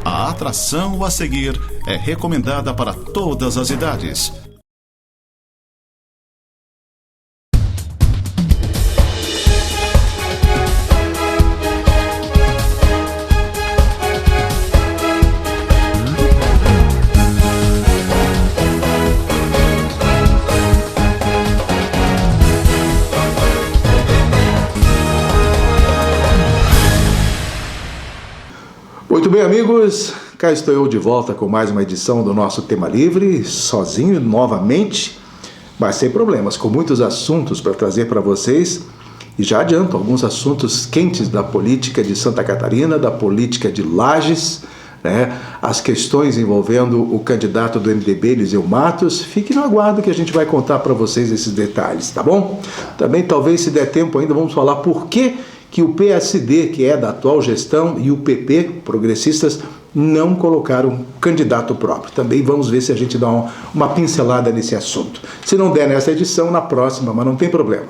A atração a seguir é recomendada para todas as idades. Muito bem, amigos, cá estou eu de volta com mais uma edição do nosso Tema Livre, sozinho novamente, mas sem problemas, com muitos assuntos para trazer para vocês. E já adianto alguns assuntos quentes da política de Santa Catarina, da política de Lages, né? As questões envolvendo o candidato do MDB, Eliseu Matos. Fique no aguardo que a gente vai contar para vocês esses detalhes, tá bom? Também, talvez, se der tempo ainda, vamos falar por que o PSD, que é da atual gestão, e o PP, progressistas, não colocaram candidato próprio. Também vamos ver se a gente dá uma pincelada nesse assunto. Se não der nessa edição, na próxima, mas não tem problema.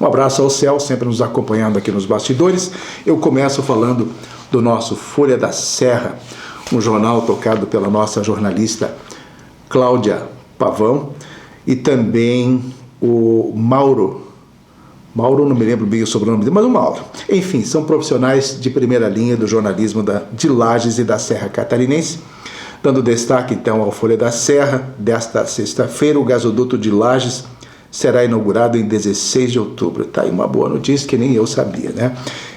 Um abraço ao Céu, sempre nos acompanhando aqui nos bastidores. Eu começo falando do nosso Folha da Serra, um jornal tocado pela nossa jornalista Cláudia Pavão, e também o Mauro, não me lembro bem o sobrenome dele, mas o Mauro. Enfim, são profissionais de primeira linha do jornalismo de Lages e da Serra Catarinense. Dando destaque, então, ao Folha da Serra, desta sexta-feira, o gasoduto de Lages será inaugurado em 16 de outubro. Tá aí uma boa notícia que nem eu sabia, né?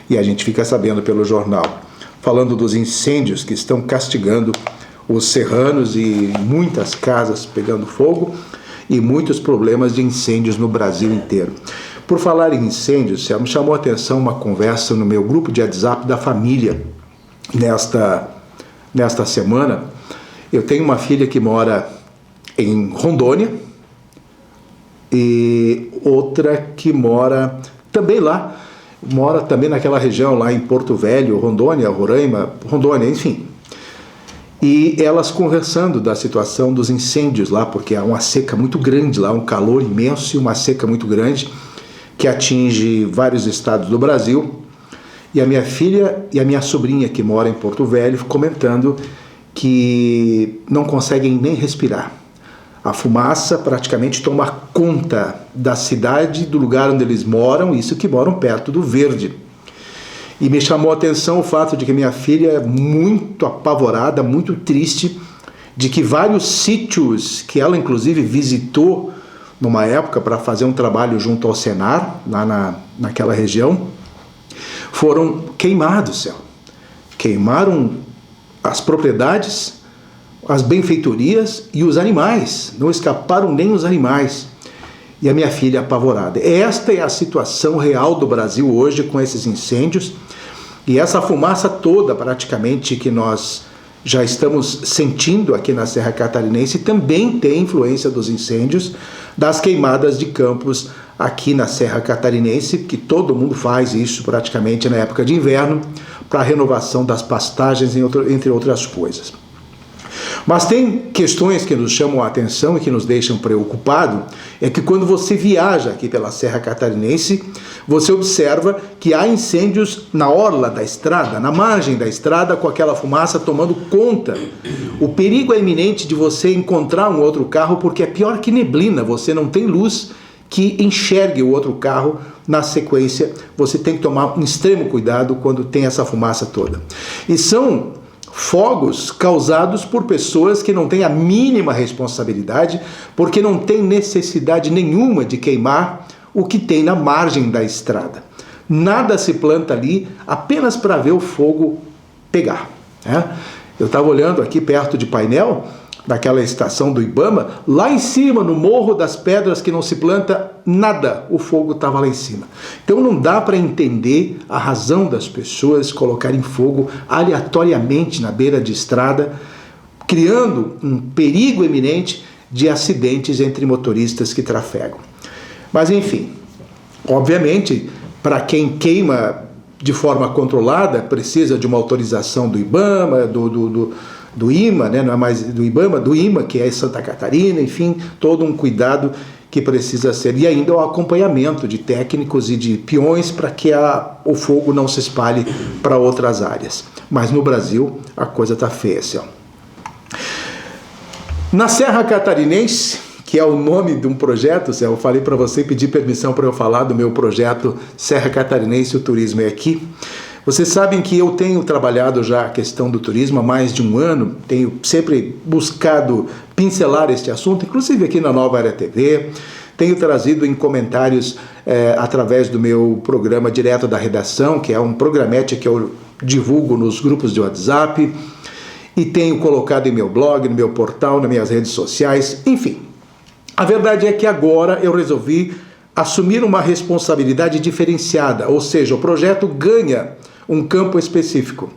E a gente fica sabendo pelo jornal. Falando dos incêndios que estão castigando os serranos e muitas casas pegando fogo e muitos problemas de incêndios no Brasil inteiro. Por falar em incêndios, me chamou a atenção uma conversa no meu grupo de WhatsApp da família nesta semana. Eu tenho uma filha que mora em Rondônia e outra que mora também lá, mora também naquela região lá em Porto Velho, Rondônia, Roraima, Rondônia, enfim. E elas conversando da situação dos incêndios lá, porque há uma seca muito grande lá, um calor imenso e uma seca muito grande, que atinge vários estados do Brasil, e a minha filha e a minha sobrinha que mora em Porto Velho comentando que não conseguem nem respirar. A fumaça praticamente toma conta da cidade, do lugar onde eles moram, isso que moram perto do Verde. E me chamou a atenção o fato de que minha filha é muito apavorada, muito triste, de que vários sítios que ela inclusive visitou numa época para fazer um trabalho junto ao Senar, lá naquela região, foram queimados, céu. Queimaram as propriedades, as benfeitorias e os animais. Não escaparam nem os animais. E a minha filha apavorada. Esta é a situação real do Brasil hoje com esses incêndios. E essa fumaça toda, praticamente, que nós já estamos sentindo aqui na Serra Catarinense, também tem influência dos incêndios, das queimadas de campos aqui na Serra Catarinense, que todo mundo faz isso praticamente na época de inverno, para a renovação das pastagens, entre outras coisas. Mas tem questões que nos chamam a atenção e que nos deixam preocupados, é que quando você viaja aqui pela Serra Catarinense, você observa que há incêndios na orla da estrada, na margem da estrada, com aquela fumaça tomando conta. O perigo é iminente de você encontrar um outro carro, porque é pior que neblina, você não tem luz que enxergue o outro carro na sequência. Você tem que tomar um extremo cuidado quando tem essa fumaça toda. E são fogos causados por pessoas que não têm a mínima responsabilidade, porque não tem necessidade nenhuma de queimar o que tem na margem da estrada. Nada se planta ali apenas para ver o fogo pegar, né? Eu estava olhando aqui perto de Painel, daquela estação do Ibama, lá em cima, no Morro das Pedras, que não se planta nada, o fogo estava lá em cima. Então não dá para entender a razão das pessoas colocarem fogo aleatoriamente na beira de estrada, criando um perigo iminente de acidentes entre motoristas que trafegam. Mas enfim, obviamente, para quem queima de forma controlada, precisa de uma autorização do Ibama, do IMA, né? Não é mais do Ibama, do IMA, que é Santa Catarina, enfim, todo um cuidado que precisa ser, e ainda o acompanhamento de técnicos e de peões para que o fogo não se espalhe para outras áreas. Mas no Brasil a coisa está feia, Céu. Na Serra Catarinense, que é o nome de um projeto, Céu, eu falei para você, pedi permissão para eu falar do meu projeto Serra Catarinense, o Turismo é Aqui. Vocês sabem que eu tenho trabalhado já a questão do turismo há mais de um ano, tenho sempre buscado pincelar este assunto, inclusive aqui na Nova Era TV, tenho trazido em comentários através do meu programa Direto da Redação, que é um programete que eu divulgo nos grupos de WhatsApp, e tenho colocado em meu blog, no meu portal, nas minhas redes sociais, enfim. A verdade é que agora eu resolvi assumir uma responsabilidade diferenciada, ou seja, o projeto ganha um campo específico.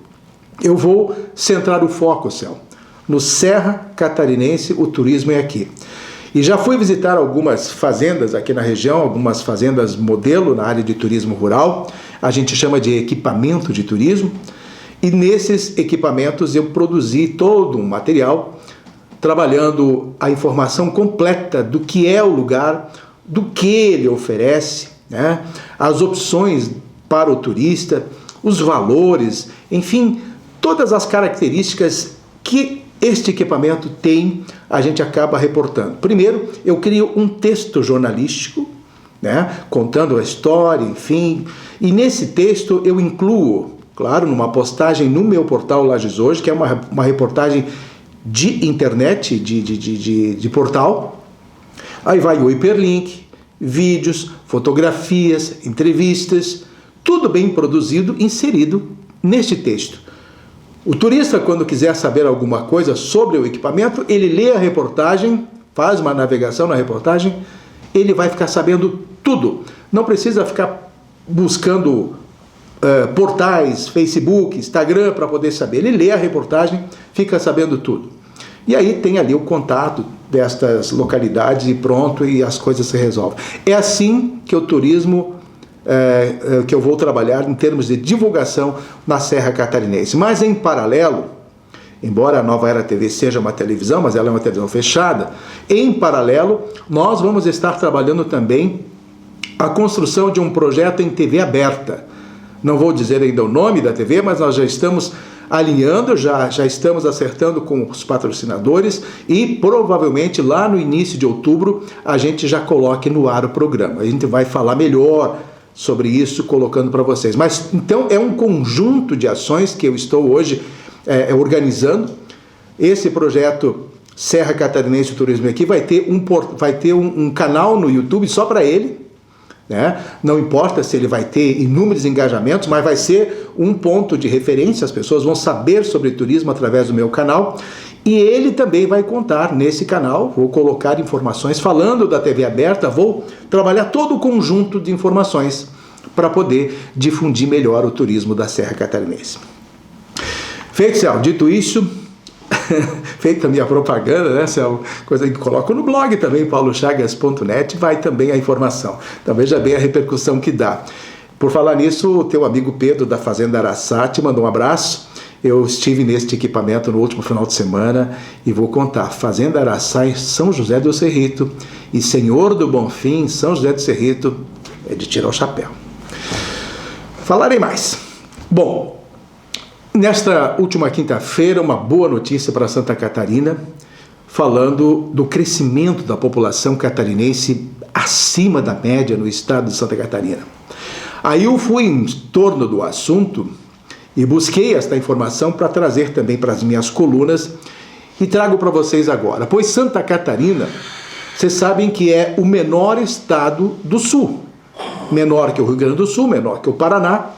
Eu vou centrar o foco, Céu, no Serra Catarinense, o Turismo é Aqui. E já fui visitar algumas fazendas aqui na região, algumas fazendas modelo na área de turismo rural, a gente chama de equipamento de turismo, e nesses equipamentos eu produzi todo um material, trabalhando a informação completa do que é o lugar, do que ele oferece, né? As opções para o turista, os valores, enfim, todas as características que este equipamento tem, a gente acaba reportando. Primeiro, eu crio um texto jornalístico, né, contando a história, enfim, e nesse texto eu incluo, claro, numa postagem no meu portal Lages Hoje, que é uma reportagem de internet, de portal, aí vai o hiperlink, vídeos, fotografias, entrevistas, tudo bem produzido, inserido neste texto. O turista, quando quiser saber alguma coisa sobre o equipamento, ele lê a reportagem, faz uma navegação na reportagem, ele vai ficar sabendo tudo. Não precisa ficar buscando portais, Facebook, Instagram para poder saber. Ele lê a reportagem, fica sabendo tudo. E aí tem ali o contato destas localidades e pronto, e as coisas se resolvem. É assim que o turismo que eu vou trabalhar em termos de divulgação na Serra Catarinense. Mas em paralelo, embora a Nova Era TV seja uma televisão, mas ela é uma televisão fechada, em paralelo nós vamos estar trabalhando também a construção de um projeto em TV aberta. Não vou dizer ainda o nome da TV, mas nós já estamos alinhando, já estamos acertando com os patrocinadores e provavelmente lá no início de outubro a gente já coloque no ar o programa. A gente vai falar melhor sobre isso, colocando para vocês. Mas então é um conjunto de ações que eu estou hoje organizando. Esse projeto Serra Catarinense Turismo Aqui vai ter um canal no YouTube só para ele, né? Não importa se ele vai ter inúmeros engajamentos, mas vai ser um ponto de referência, as pessoas vão saber sobre turismo através do meu canal, e ele também vai contar nesse canal, vou colocar informações falando da TV aberta, vou trabalhar todo o conjunto de informações para poder difundir melhor o turismo da Serra Catarinense. Feito, Céu, dito isso, feita a minha propaganda, né, Céu? Coisa que coloco no blog também, paulochagas.net, vai também a informação. Então veja bem a repercussão que dá. Por falar nisso, o teu amigo Pedro da Fazenda Araçá te mandou um abraço. Eu estive neste equipamento no último final de semana e vou contar. Fazenda Araçá em São José do Cerrito e Senhor do Bonfim em São José do Cerrito é de tirar o chapéu. Falarei mais. Bom, nesta última quinta-feira, uma boa notícia para Santa Catarina, falando do crescimento da população catarinense acima da média no estado de Santa Catarina. Aí eu fui em torno do assunto e busquei esta informação para trazer também para as minhas colunas e trago para vocês agora. Pois Santa Catarina, vocês sabem que é o menor estado do sul. Menor que o Rio Grande do Sul, menor que o Paraná.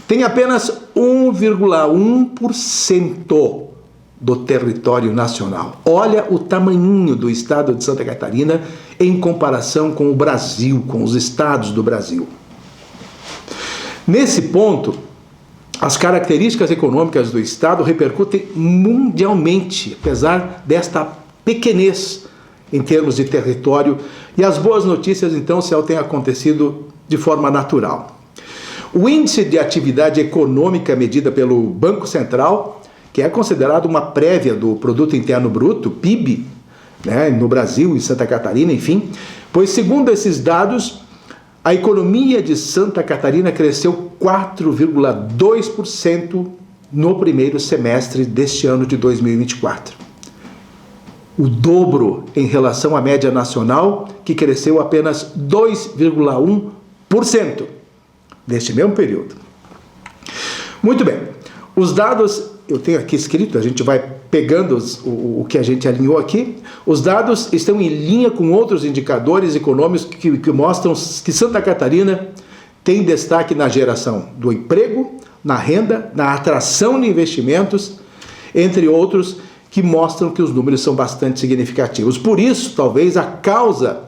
Tem apenas 1,1% do território nacional. Olha o tamanho do estado de Santa Catarina em comparação com o Brasil, com os estados do Brasil. Nesse ponto, as características econômicas do estado repercutem mundialmente, apesar desta pequenez em termos de território, e as boas notícias, então, se têm acontecido de forma natural. O índice de atividade econômica medida pelo Banco Central, que é considerado uma prévia do Produto Interno Bruto, PIB, né, no Brasil e Santa Catarina, enfim, pois segundo esses dados, a economia de Santa Catarina cresceu 4,2% no primeiro semestre deste ano de 2024. O dobro em relação à média nacional, que cresceu apenas 2,1% neste mesmo período. Muito bem, os dados, eu tenho aqui escrito, a gente vai pegando o que a gente alinhou aqui. Os dados estão em linha com outros indicadores econômicos que mostram que Santa Catarina tem destaque na geração do emprego, na renda, na atração de investimentos, entre outros, que mostram que os números são bastante significativos. Por isso, talvez, a causa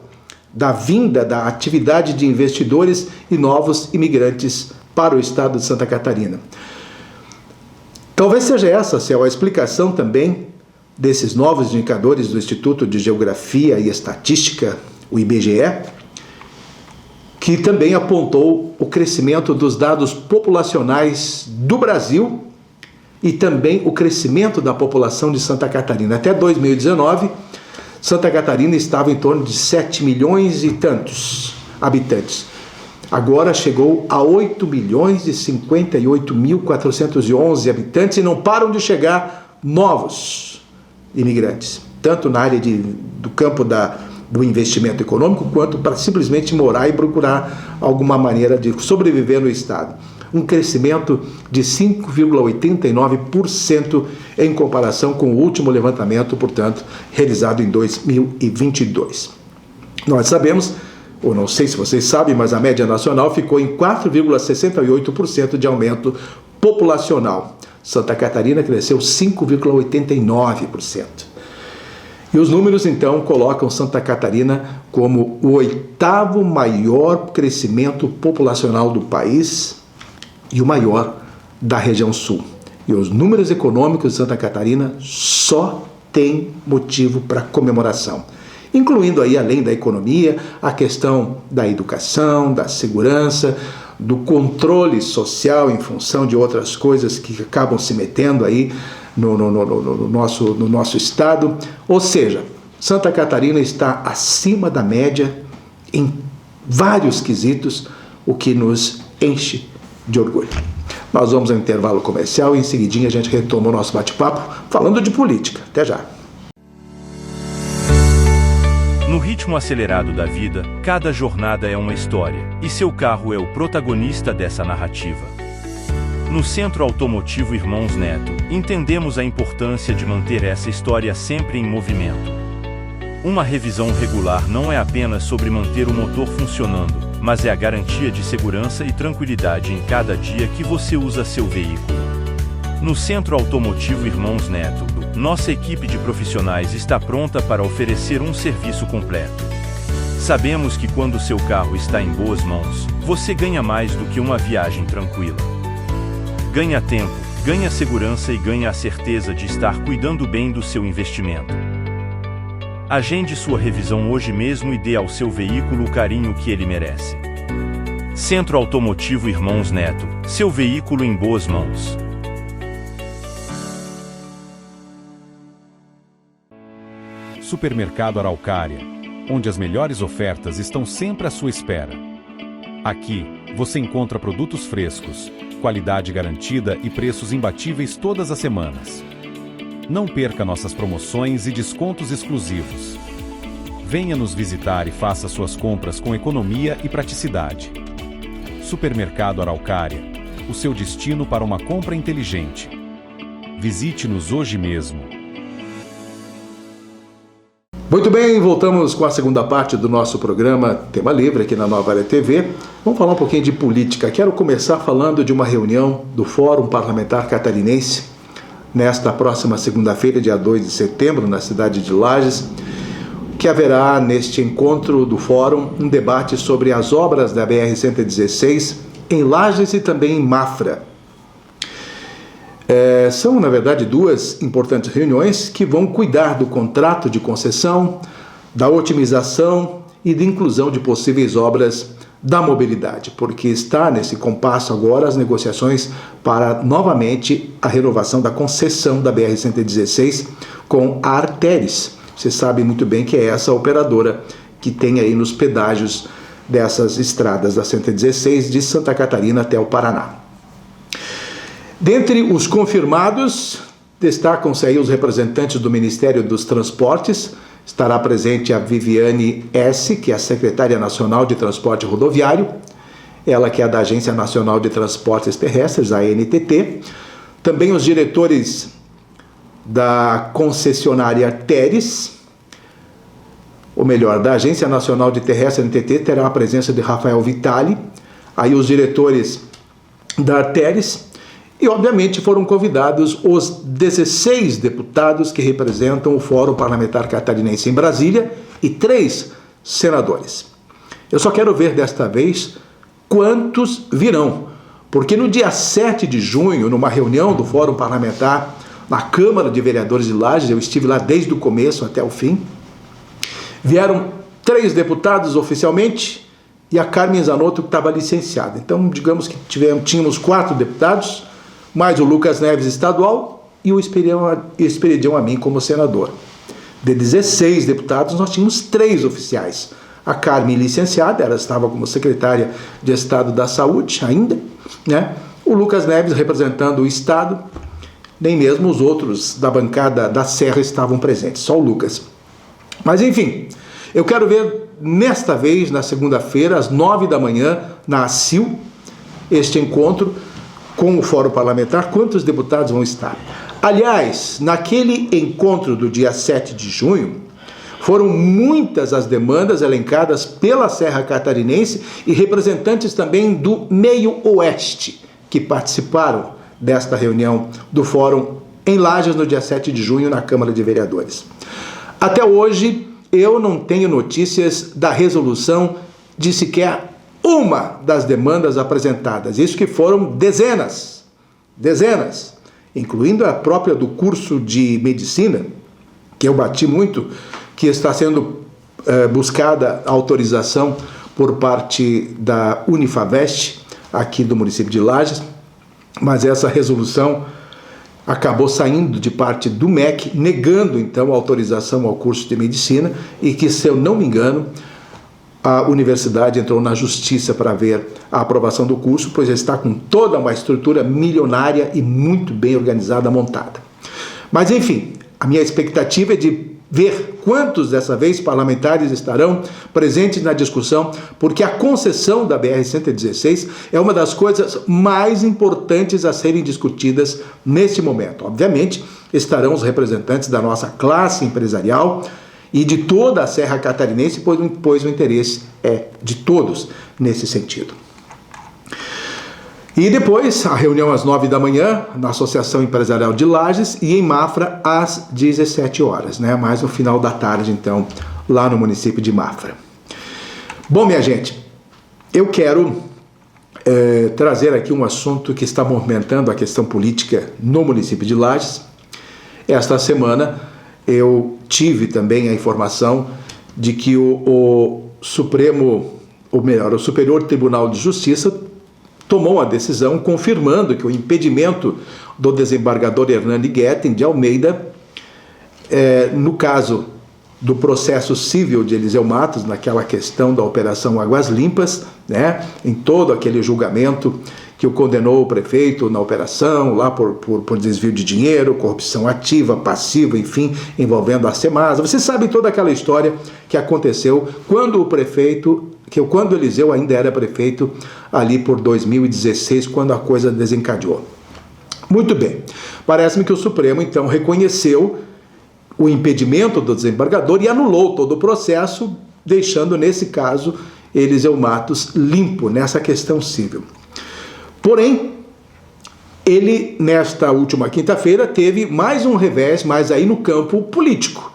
da vinda da atividade de investidores e novos imigrantes para o estado de Santa Catarina. Talvez seja essa, Céu, a explicação também desses novos indicadores do Instituto de Geografia e Estatística, o IBGE, que também apontou o crescimento dos dados populacionais do Brasil e também o crescimento da população de Santa Catarina. Até 2019, Santa Catarina estava em torno de 7 milhões e tantos habitantes. Agora chegou a 8.058.411 habitantes e não param de chegar novos imigrantes, tanto na área do campo do investimento econômico, quanto para simplesmente morar e procurar alguma maneira de sobreviver no estado. Um crescimento de 5,89% em comparação com o último levantamento, portanto, realizado em 2022. Nós sabemos, ou não sei se vocês sabem, mas a média nacional ficou em 4,68% de aumento populacional. Santa Catarina cresceu 5,89%. E os números, então, colocam Santa Catarina como o 8º maior crescimento populacional do país e o maior da região sul. E os números econômicos de Santa Catarina só têm motivo para comemoração, incluindo aí, além da economia, a questão da educação, da segurança, do controle social em função de outras coisas que acabam se metendo aí no nosso estado. Ou seja, Santa Catarina está acima da média em vários quesitos, o que nos enche de orgulho. Nós vamos ao intervalo comercial e em seguidinha a gente retoma o nosso bate-papo falando de política. Até já! No ritmo acelerado da vida, cada jornada é uma história, e seu carro é o protagonista dessa narrativa. No Centro Automotivo Irmãos Neto, entendemos a importância de manter essa história sempre em movimento. Uma revisão regular não é apenas sobre manter o motor funcionando, mas é a garantia de segurança e tranquilidade em cada dia que você usa seu veículo. No Centro Automotivo Irmãos Neto, nossa equipe de profissionais está pronta para oferecer um serviço completo. Sabemos que quando seu carro está em boas mãos, você ganha mais do que uma viagem tranquila. Ganha tempo, ganha segurança e ganha a certeza de estar cuidando bem do seu investimento. Agende sua revisão hoje mesmo e dê ao seu veículo o carinho que ele merece. Centro Automotivo Irmãos Neto, seu veículo em boas mãos. Supermercado Araucária, onde as melhores ofertas estão sempre à sua espera. Aqui, você encontra produtos frescos, qualidade garantida e preços imbatíveis todas as semanas. Não perca nossas promoções e descontos exclusivos. Venha nos visitar e faça suas compras com economia e praticidade. Supermercado Araucária, o seu destino para uma compra inteligente. Visite-nos hoje mesmo. Muito bem, voltamos com a segunda parte do nosso programa Tema Livre aqui na Nova Era TV. Vamos falar um pouquinho de política. Quero começar falando de uma reunião do Fórum Parlamentar Catarinense nesta próxima segunda-feira, dia 2 de setembro, na cidade de Lages, que haverá neste encontro do Fórum um debate sobre as obras da BR-116 em Lages e também em Mafra. São, na verdade, duas importantes reuniões que vão cuidar do contrato de concessão, da otimização e da inclusão de possíveis obras da mobilidade, porque está nesse compasso agora as negociações para, novamente, a renovação da concessão da BR-116 com a Arteris, Você sabe muito bem que é essa operadora que tem aí nos pedágios dessas estradas da 116 de Santa Catarina até o Paraná. Dentre os confirmados, destacam-se aí os representantes do Ministério dos Transportes. Estará presente a Viviane S., que é a secretária nacional de transporte rodoviário, ela que é da Agência Nacional de Transportes Terrestres, a ANTT. Também os diretores da concessionária Teres, ou melhor, da Agência Nacional de Terrestres, ANTT, terá a presença de Rafael Vitali, aí os diretores da Teres, e obviamente foram convidados os 16 deputados que representam o Fórum Parlamentar Catarinense em Brasília e 3 senadores. Eu só quero ver desta vez quantos virão, porque no dia 7 de junho, numa reunião do Fórum Parlamentar na Câmara de Vereadores de Lages, eu estive lá desde o começo até o fim, vieram 3 deputados oficialmente e a Carmen Zanotto, que estava licenciada. Então, digamos que tínhamos 4 deputados, mais o Lucas Neves estadual e o Esperidião Amin como senador. De 16 deputados, nós tínhamos 3 oficiais. A Carmen licenciada, ela estava como secretária de Estado da Saúde ainda, né? O Lucas Neves representando o Estado, nem mesmo os outros da bancada da Serra estavam presentes, só o Lucas. Mas enfim, eu quero ver nesta vez, na segunda-feira, às 9 da manhã, na ACIL, este encontro com o Fórum Parlamentar, quantos deputados vão estar. Aliás, naquele encontro do dia 7 de junho, foram muitas as demandas elencadas pela Serra Catarinense e representantes também do Meio-Oeste que participaram desta reunião do Fórum em Lages no dia 7 de junho na Câmara de Vereadores. Até hoje, eu não tenho notícias da resolução de sequer uma das demandas apresentadas. Isso que foram dezenas, incluindo a própria do curso de medicina, que eu bati muito, que está sendo buscada autorização por parte da Unifavest, aqui do município de Lages, mas essa resolução acabou saindo de parte do MEC, negando então a autorização ao curso de medicina e que, se eu não me engano, a universidade entrou na justiça para ver a aprovação do curso, pois está com toda uma estrutura milionária e muito bem organizada, montada. Mas enfim, a minha expectativa é de ver quantos dessa vez parlamentares estarão presentes na discussão, porque a concessão da BR-116 é uma das coisas mais importantes a serem discutidas neste momento. Obviamente, estarão os representantes da nossa classe empresarial e de toda a Serra Catarinense, pois o interesse é de todos nesse sentido. E depois, a reunião às 9 da manhã, na Associação Empresarial de Lages, e em Mafra às 17 horas, né? Mais no final da tarde, então, lá no município de Mafra. Bom, minha gente, eu quero trazer aqui um assunto que está movimentando a questão política no município de Lages. Esta semana, eu tive também a informação de que o Superior Tribunal de Justiça tomou a decisão confirmando que o impedimento do desembargador Hernani Guetem de Almeida, no caso do processo civil de Eliseu Matos, naquela questão da Operação Águas Limpas, né, em todo aquele julgamento que o condenou o prefeito na operação, lá por desvio de dinheiro, corrupção ativa, passiva, enfim, envolvendo a Semasa. Vocês sabem toda aquela história que aconteceu quando quando Eliseu ainda era prefeito, ali por 2016, quando a coisa desencadeou. Muito bem, parece-me que o Supremo, então, reconheceu o impedimento do desembargador e anulou todo o processo, deixando, nesse caso, Eliseu Matos limpo nessa questão civil. Porém, ele, nesta última quinta-feira, teve mais um revés, mas aí no campo político,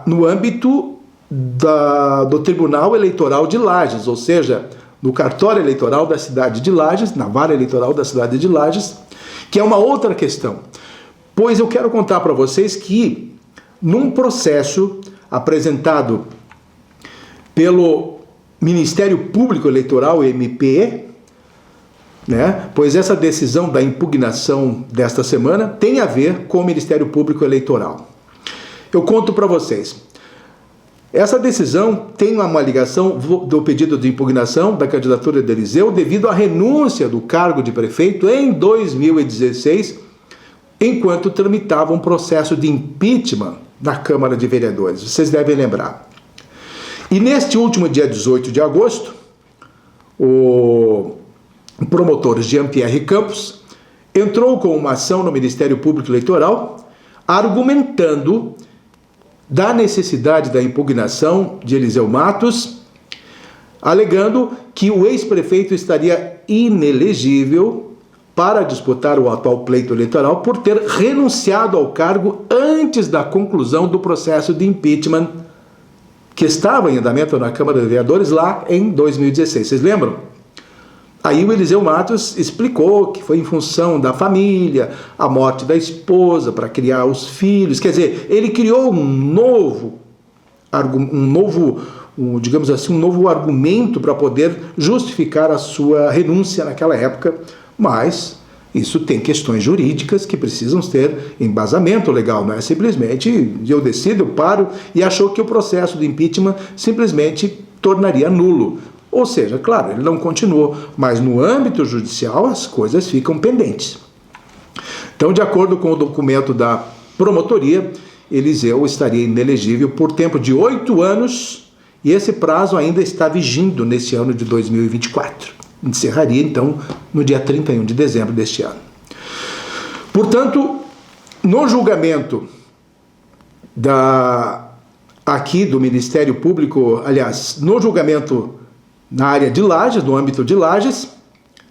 no âmbito do Tribunal Eleitoral de Lages, ou seja, no cartório eleitoral da cidade de Lages, na vara eleitoral da cidade de Lages, que é uma outra questão. Pois eu quero contar para vocês que, num processo apresentado pelo Ministério Público Eleitoral, MP, né, pois essa decisão da impugnação desta semana tem a ver com o Ministério Público Eleitoral. Eu conto para vocês. Essa decisão tem uma ligação do pedido de impugnação da candidatura de Eliseu devido à renúncia do cargo de prefeito em 2016, enquanto tramitava um processo de impeachment na Câmara de Vereadores. Vocês devem lembrar. E neste último dia 18 de agosto, o promotor Jean-Pierre Campos entrou com uma ação no Ministério Público Eleitoral, argumentando da necessidade da impugnação de Eliseu Matos, alegando que o ex-prefeito estaria inelegível para disputar o atual pleito eleitoral por ter renunciado ao cargo antes da conclusão do processo de impeachment que estava em andamento na Câmara de Vereadores lá em 2016. Vocês lembram? Aí o Eliseu Matos explicou que foi em função da família, a morte da esposa, para criar os filhos. Quer dizer, ele criou um novo argumento para poder justificar a sua renúncia naquela época, mas isso tem questões jurídicas que precisam ter embasamento legal, não é simplesmente eu decido, eu paro, e achou que o processo de impeachment simplesmente tornaria nulo. Ou seja, claro, ele não continuou, mas no âmbito judicial as coisas ficam pendentes. Então, de acordo com o documento da promotoria, Eliseu estaria inelegível por tempo de 8 anos e esse prazo ainda está vigindo nesse ano de 2024. Encerraria, então, no dia 31 de dezembro deste ano. Portanto, no julgamento aqui do Ministério Público, aliás, no julgamento na área de Lages, no âmbito de Lages,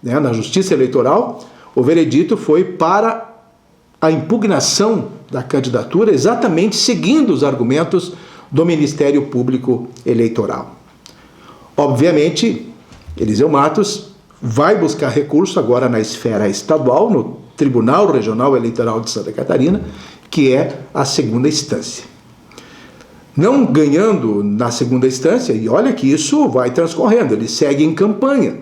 né, na Justiça Eleitoral, o veredito foi para a impugnação da candidatura, exatamente seguindo os argumentos do Ministério Público Eleitoral. Obviamente, Eliseu Matos vai buscar recurso agora na esfera estadual, no Tribunal Regional Eleitoral de Santa Catarina, que é a segunda instância. Não ganhando na segunda instância, e olha que isso vai transcorrendo, ele segue em campanha.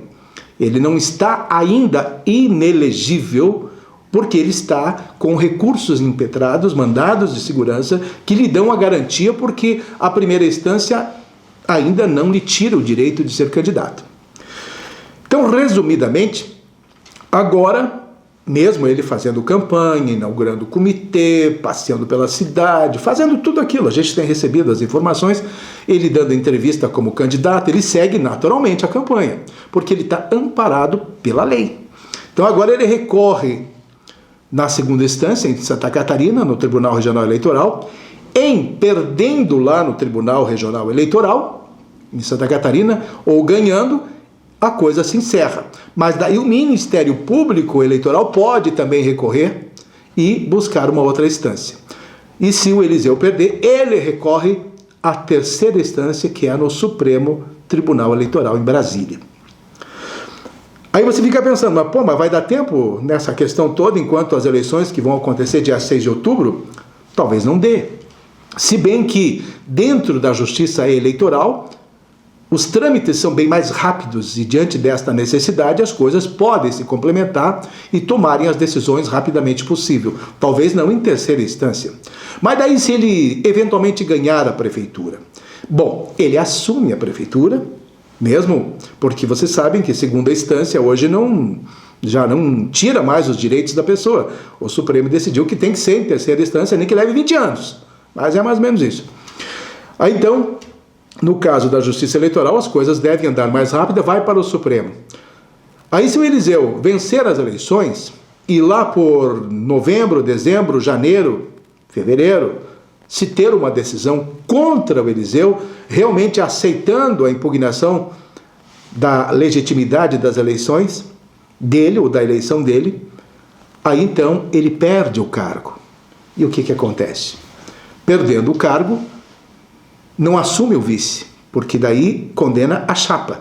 Ele não está ainda inelegível, porque ele está com recursos impetrados, mandados de segurança, que lhe dão a garantia, porque a primeira instância ainda não lhe tira o direito de ser candidato. Então, resumidamente, agora, mesmo ele fazendo campanha, inaugurando comitê, passeando pela cidade, fazendo tudo aquilo, a gente tem recebido as informações, ele dando entrevista como candidato, ele segue naturalmente a campanha, porque ele está amparado pela lei. Então agora ele recorre na segunda instância, em Santa Catarina, no Tribunal Regional Eleitoral, perdendo lá no Tribunal Regional Eleitoral, em Santa Catarina, ou ganhando, a coisa se encerra. Mas daí o Ministério Público Eleitoral pode também recorrer e buscar uma outra instância. E se o Eliseu perder, ele recorre à terceira instância, que é no Supremo Tribunal Eleitoral em Brasília. Aí você fica pensando, mas vai dar tempo nessa questão toda, enquanto as eleições que vão acontecer dia 6 de outubro? Talvez não dê. Se bem que, dentro da Justiça Eleitoral, os trâmites são bem mais rápidos e, diante desta necessidade, as coisas podem se complementar e tomarem as decisões rapidamente possível. Talvez não em terceira instância. Mas daí, se ele eventualmente ganhar a prefeitura, bom, ele assume a prefeitura, mesmo porque vocês sabem que segunda instância hoje já não tira mais os direitos da pessoa. O Supremo decidiu que tem que ser em terceira instância, nem que leve 20 anos. Mas é mais ou menos isso. Aí, então, no caso da Justiça Eleitoral, as coisas devem andar mais rápido, vai para o Supremo. Aí, se o Eliseu vencer as eleições, e lá por novembro, dezembro, janeiro, fevereiro, se ter uma decisão contra o Eliseu, realmente aceitando a impugnação da legitimidade das eleições dele, ou da eleição dele, aí então ele perde o cargo. E o que acontece? Perdendo o cargo, não assume o vice, porque daí condena a chapa,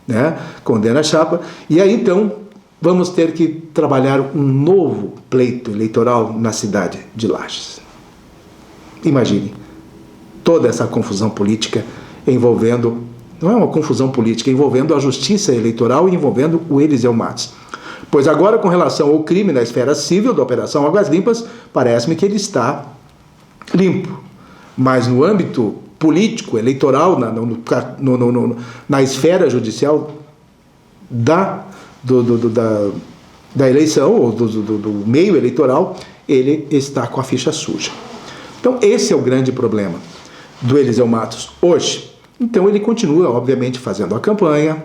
né? Condena a chapa, e aí então vamos ter que trabalhar um novo pleito eleitoral na cidade de Lages. Imagine toda essa confusão política envolvendo, não é uma confusão política, envolvendo a Justiça Eleitoral e envolvendo o Eliseu Matos. Pois agora, com relação ao crime na esfera civil da Operação Águas Limpas, parece-me que ele está limpo. Mas no âmbito político, eleitoral, na esfera judicial da eleição, ou do meio eleitoral, ele está com a ficha suja. Então, esse é o grande problema do Eliseu Matos hoje. Então, ele continua, obviamente, fazendo a campanha,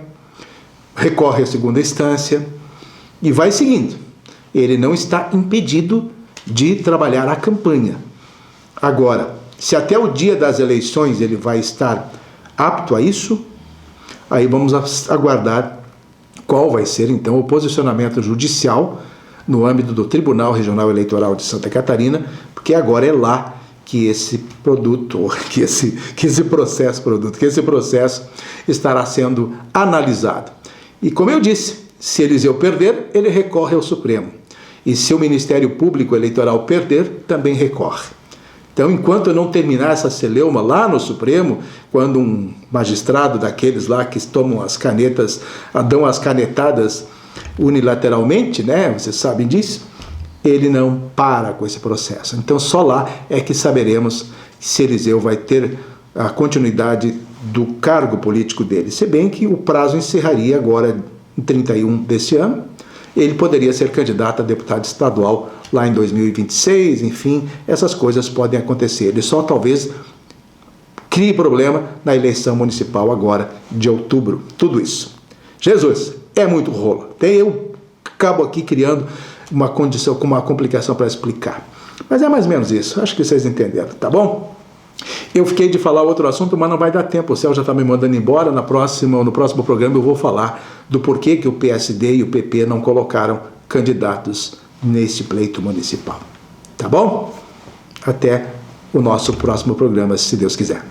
recorre à segunda instância e vai seguindo. Ele não está impedido de trabalhar a campanha. Agora, se até o dia das eleições ele vai estar apto a isso, aí vamos aguardar qual vai ser, então, o posicionamento judicial no âmbito do Tribunal Regional Eleitoral de Santa Catarina, porque agora é lá que esse que esse processo estará sendo analisado. E como eu disse, se Eliseu perder, ele recorre ao Supremo. E se o Ministério Público Eleitoral perder, também recorre. Então, enquanto não terminar essa celeuma lá no Supremo, quando um magistrado daqueles lá que tomam as canetas, dão as canetadas unilateralmente, né, vocês sabem disso, ele não para com esse processo. Então, só lá é que saberemos se Eliseu vai ter a continuidade do cargo político dele. Se bem que o prazo encerraria agora em 31 desse ano. Ele poderia ser candidato a deputado estadual lá em 2026, enfim, essas coisas podem acontecer. Ele só talvez crie problema na eleição municipal agora de outubro. Tudo isso. Jesus, é muito rolo. Até eu acabo aqui criando uma condição com uma complicação para explicar. Mas é mais ou menos isso. Acho que vocês entenderam, tá bom? Eu fiquei de falar outro assunto, mas não vai dar tempo. O Céu já está me mandando embora. No próximo programa eu vou falar do porquê que o PSD e o PP não colocaram candidatos neste pleito municipal. Tá bom? Até o nosso próximo programa, se Deus quiser.